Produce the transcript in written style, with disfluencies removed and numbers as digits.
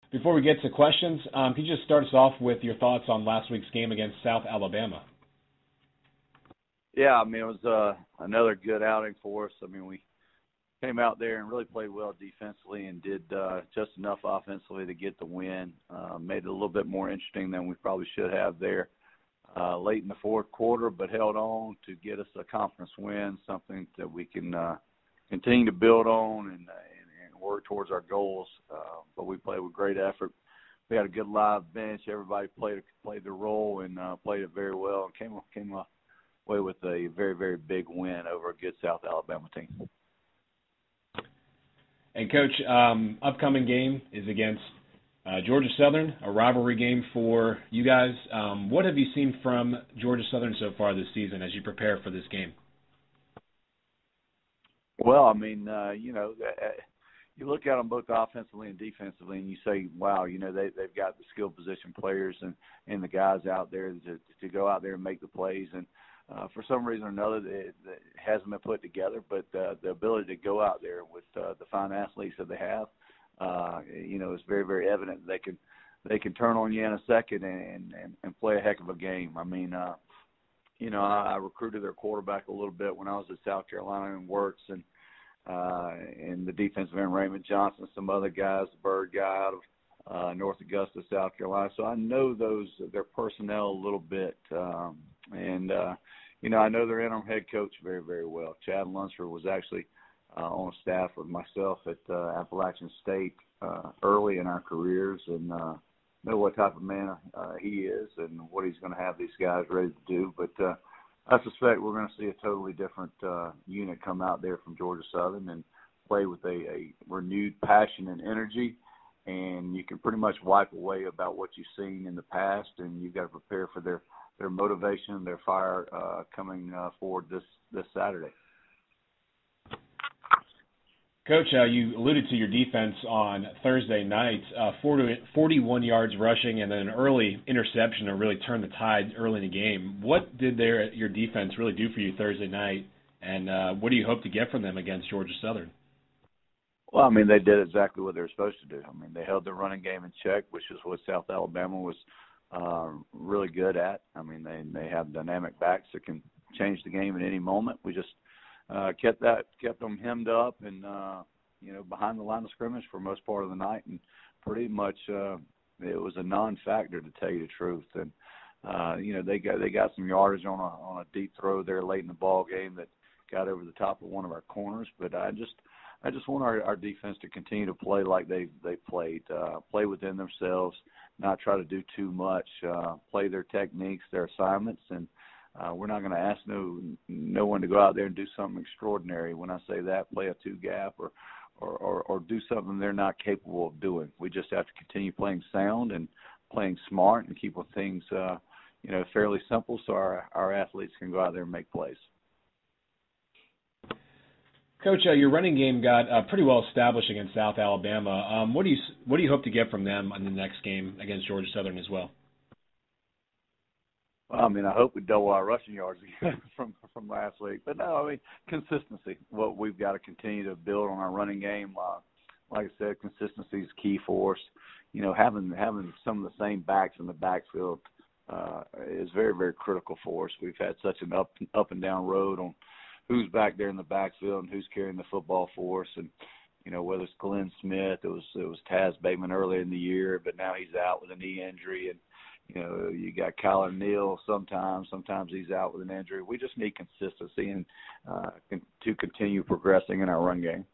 Before we get to questions, could you just start us off with your thoughts on last week's game against South Alabama? Yeah, I mean, it was another good outing for us. I mean, we came out there and really played well defensively and did just enough offensively to get the win. Made it a little bit more interesting than we probably should have there late in the fourth quarter, but held on to get us a conference win, something that we can continue to build on and work towards our goals. But we played with great effort. We had a good live bench. Everybody played their role and played it very well and came away with a very, very big win over a good South Alabama team. And, Coach, upcoming game is against Georgia Southern, a rivalry game for you guys. What have you seen from Georgia Southern so far this season as you prepare for this game? Well, I mean, you look at them both offensively and defensively, and you say, wow, they've got the skill position players and the guys out there to go out there and make the plays. And for some reason or another, it hasn't been put together, but the ability to go out there with the fine athletes that they have, is very, very evident. They can turn on you in a second and play a heck of a game. I mean, I recruited their quarterback a little bit when I was at South Carolina and works, and the defensive end, Raymond Johnson, some other guys, the Bird guy out of North Augusta, South Carolina. So I know their personnel a little bit, I know their interim head coach very, very well. Chad Lunsford was actually on staff with myself at Appalachian State early in our careers, and know what type of man he is and what he's going to have these guys ready to do. But I suspect we're going to see a totally different unit come out there from Georgia Southern and play with a renewed passion and energy, and you can pretty much wipe away about what you've seen in the past, and you've got to prepare for their motivation, their fire coming forward this Saturday. Coach, you alluded to your defense on Thursday night, 41 yards rushing and then an early interception to really turn the tide early in the game. What did your defense really do for you Thursday night, and what do you hope to get from them against Georgia Southern? Well, I mean, they did exactly what they were supposed to do. I mean, they held their running game in check, which is what South Alabama was really good at. I mean, they have dynamic backs that can change the game at any moment. We just kept them hemmed up and behind the line of scrimmage for most part of the night, and pretty much it was a non-factor, to tell you the truth. And they got some yardage on a deep throw there late in the ball game that got over the top of one of our corners. But I just want our defense to continue to play like they played, play within themselves, not try to do too much, play their techniques, their assignments, and we're not going to ask no one to go out there and do something extraordinary. When I say that, play a two-gap or do something they're not capable of doing. We just have to continue playing sound and playing smart and keep things fairly simple so our athletes can go out there and make plays. Coach, your running game got pretty well established against South Alabama. What do you hope to get from them in the next game against Georgia Southern as well? Well, I mean, I hope we double our rushing yards again from last week. But no, I mean, consistency. What we've got to continue to build on our running game. Like I said, consistency is key for us. Having some of the same backs in the backfield is very, very critical for us. We've had such an up and down road on who's back there in the backfield and who's carrying the football for us. And whether it's Glenn Smith, it was Taz Bateman earlier in the year, but now he's out with a knee injury, and you got Kyler Neal sometimes he's out with an injury. We just need consistency and to continue progressing in our run game.